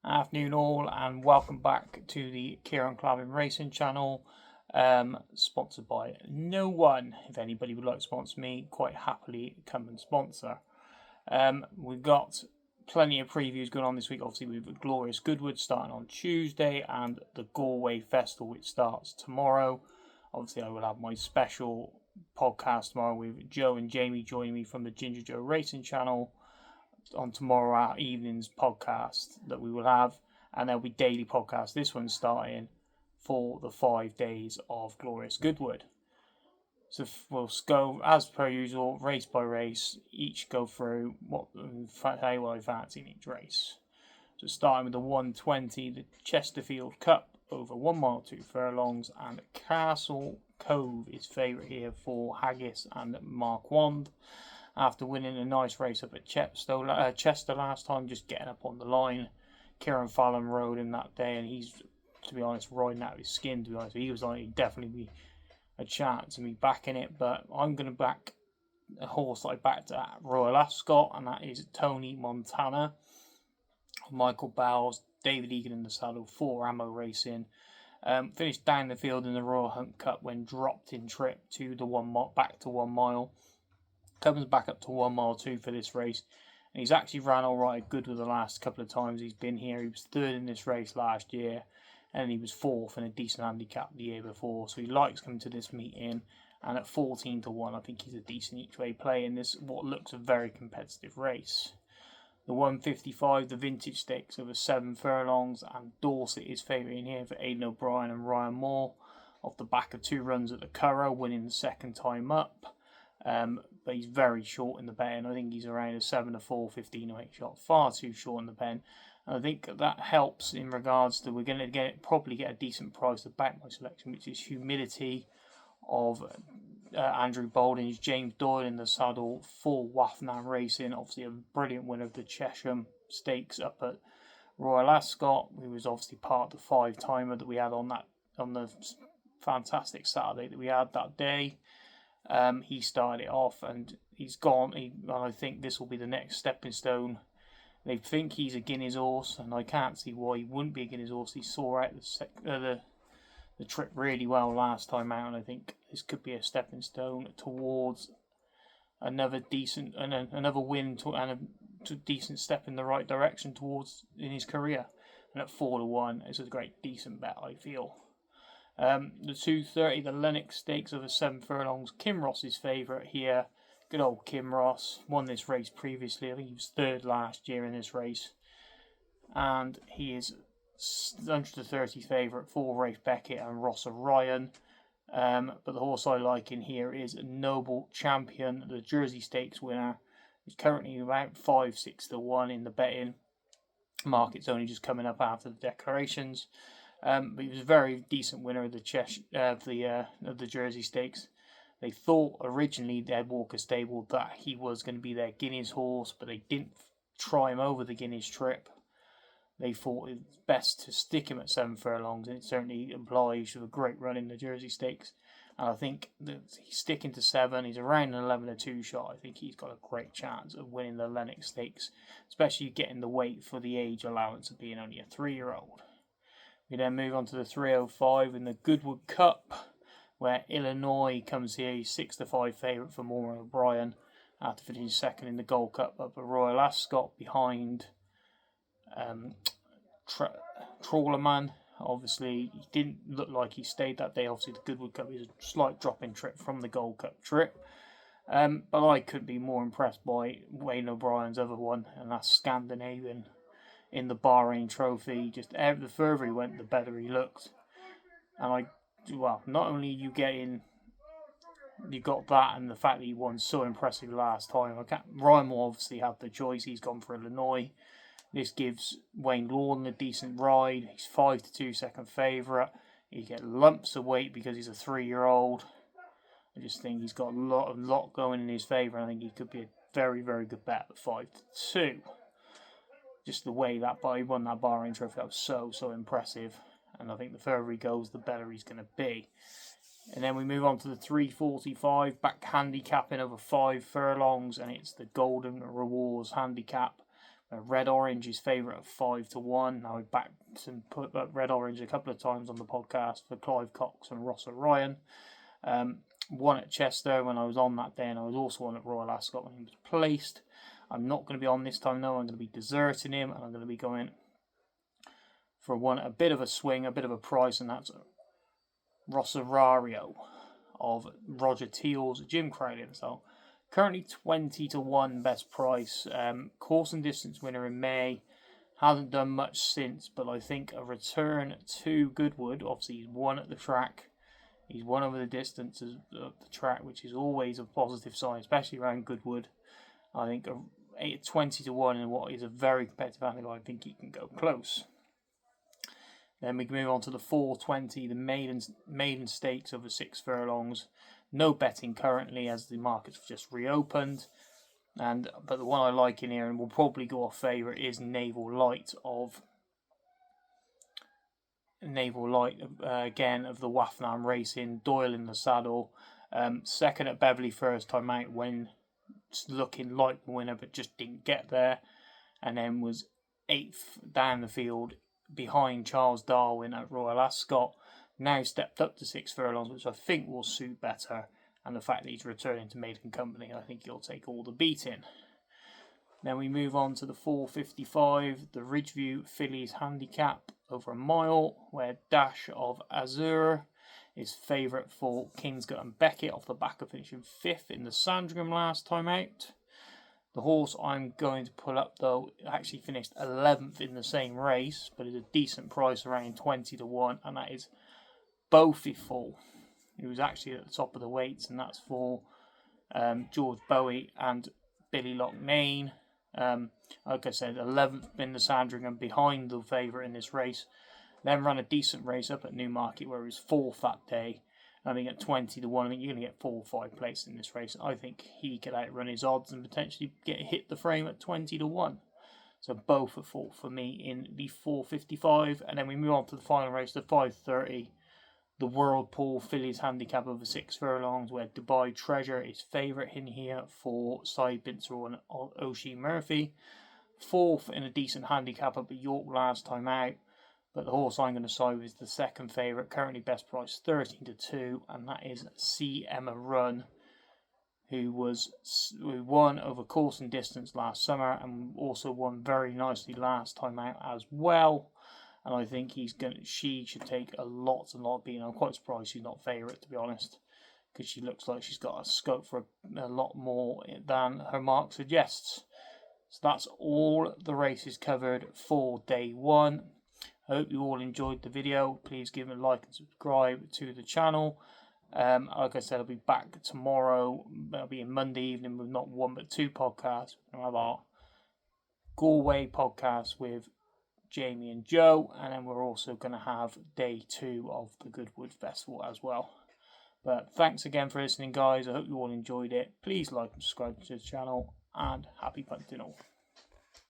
Afternoon all, and welcome back to the Kieran Clavin Racing channel, sponsored by no one. If anybody would like to sponsor me, quite happily come and sponsor. We've got plenty of previews going on this week. Obviously, we've got Glorious Goodwood starting on Tuesday, and the Galway Festival, which starts tomorrow. Obviously, I will have my special podcast tomorrow with Joe and Jamie joining me from the Ginger Joe Racing channel on tomorrow evening's podcast that we will have, and there'll be daily podcasts. This one's starting for the 5 days of Glorious Goodwood. So we'll go as per usual, race by race, each go through how I fancy in each race. So starting with the 120, the Chesterfield Cup over 1 mile 2 furlongs, and Castle Cove is favourite here for Haggis and Mark Wand. After winning a nice race up at Chester last time, just getting up on the line. Kieran Fallon rode him that day, and he's, to be honest, riding out of his skin, to be honest. He was like, he'd definitely be a chance of me backing it, but I'm going to back a horse that I backed at Royal Ascot, and that is Tony Montana. Michael Bowles, David Egan in the saddle, 4 Ammo Racing. Finished down the field in the Royal Hunt Cup when dropped in trip to the back to 1 mile. Comes back up to 1 mile 2 for this race, and he's actually ran alright good with the last couple of times he's been here. He was 3rd in this race last year, and he was 4th in a decent handicap the year before, so he likes coming to this meeting. And at 14 to 1, I think he's a decent each way play in this what looks a very competitive race. The 155, the Vintage Stakes over 7 furlongs, and Dorset is favourite in here for Aidan O'Brien and Ryan Moore, off the back of 2 runs at the Curragh, winning the second time up. But he's very short in the pen. I think he's around a 7 to 4, 15 to 8 shot, far too short in the pen. And I think that helps in regards to we're going to probably get a decent price to back my selection, which is Humidity of Andrew Balding's James Doyle in the saddle for Waffnam Racing. Obviously a brilliant winner of the Chesham Stakes up at Royal Ascot. He was obviously part of the 5-timer that we had on the fantastic Saturday that we had that day. He started it off and he's gone. I think this will be the next stepping stone. They think he's a Guineas horse, and I can't see why he wouldn't be a Guineas horse. He saw out the trip really well last time out, and I think this could be a stepping stone towards another decent and another win and a decent step in the right direction towards in his career. And at 4 to 1, it's a great decent bet, I feel. The 230, the Lennox Stakes over 7 furlongs. Kim Ross is favourite here. Good old Kim Ross. Won this race previously. I think he was 3rd last year in this race. And he is 130 favourite for Rafe Beckett and Ross Orion. But the horse I like in here is Noble Champion, the Jersey Stakes winner. He's currently about 5-6 to 1 in the betting. Market's only just coming up after the declarations. But he was a very decent winner of the Jersey Stakes. They thought originally, the Ed Walker stable, that he was going to be their Guineas horse, but they didn't try him over the Guineas trip. They thought it was best to stick him at 7 furlongs, and it certainly obliged with a great run in the Jersey Stakes. And I think that he's sticking to 7. He's around an 11 to 2 shot. I think he's got a great chance of winning the Lennox Stakes, especially getting the weight for the age allowance of being only a 3-year-old. We then move on to the 305 in the Goodwood Cup, where Illinois comes here. He's 6 to 5 favourite for Maura O'Brien after finishing 2nd in the Gold Cup up at Royal Ascot behind Trawlerman. Obviously, he didn't look like he stayed that day. Obviously, the Goodwood Cup is a slight drop in trip from the Gold Cup trip. But I couldn't be more impressed by Wayne O'Brien's other one, and that's Scandinavian in the Bahrain Trophy. Just the further he went, the better he looked. And not only you got that, and the fact that he won so impressive last time. Ryan will obviously have the choice. He's gone for Illinois. This gives Wayne Lawton a decent ride. He's 5 to 2 second favourite. He get lumps of weight because he's a 3-year-old. I just think he's got a lot going in his favour. I think he could be a very, very good bet at 5 to 2. Just the way that he won that Bahrain Trophy, that was so impressive. And I think the further he goes, the better he's going to be. And then we move on to the 345, back handicapping over 5 furlongs, and it's the Golden Rewards handicap, Red Orange is favourite at 5-1. Now, I backed and put up Red Orange a couple of times on the podcast for Clive Cox and Ross O'Ryan. Won at Chester when I was on that day, and I was also on at Royal Ascot when he was placed. I'm not going to be on this time, though. I'm going to be deserting him, and I'm going to be going for a bit of a swing, a bit of a price, and that's Rosario of Roger Teal's Jim Crowley. So currently 20-1 best price. Course and distance winner in May. Hasn't done much since, but I think a return to Goodwood. Obviously, he's won at the track. He's won over the distance of the track, which is always a positive sign, especially around Goodwood. I think 20-1 in what is a very competitive handicap. I think he can go close. Then we can move on to the 420, the maiden stakes over 6 furlongs. No betting currently as the markets have just reopened. But the one I like in here and will probably go off favourite is Naval Light, again of the Waffenham Racing. Doyle in the saddle. Second at Beverley first time out when looking like the winner but just didn't get there. And then was 8th down the field behind Charles Darwin at Royal Ascot. Now stepped up to 6 furlongs, which I think will suit better. And the fact that he's returning to maiden company, I think he'll take all the beating. Then we move on to the 455, the Ridgeview Fillies Handicap over a mile, where Dash of Azure is favourite for Kingsgut and Beckett off the back of finishing 5th in the Sandringham last time out. The horse I'm going to pull up, though, actually finished 11th in the same race, but is a decent price, around 20-1, and that is Beautiful. He was actually at the top of the weights, and that's for George Bowie and Billy Loughnane. Like I said, 11th in the Sandringham, behind the favourite in this race. Then ran a decent race up at Newmarket where he was 4th that day. I think at 20-1, I think you're going to get 4 or 5 places in this race. I think he could outrun his odds and potentially hit the frame at 20-1. So both are full for me in the 455. And then we move on to the final race, the 530. The Whirlpool Fillies Handicap over 6 furlongs, where Dubai Treasure is favourite in here for Cy Binzer and Oshie Murphy. 4th in a decent handicap up at York last time out. But the horse I'm going to side with is the second favourite, currently best price 13-2, and that is C. Emma Run, who won over course and distance last summer and also won very nicely last time out as well. And I think she should take a lot of beating. I'm quite surprised she's not favourite, to be honest, because she looks like she's got a scope for a lot more than her mark suggests. So that's all the races covered for day 1. I hope you all enjoyed the video. Please give it a like and subscribe to the channel. Like I said, I'll be back tomorrow. I'll be in Monday evening with not 1 but 2 podcasts. We'll have our Galway podcast with Jamie and Joe, and then we're also going to have day 2 of the Goodwood Festival as well. But thanks again for listening, guys. I hope you all enjoyed it. Please like and subscribe to the channel, and happy punting all.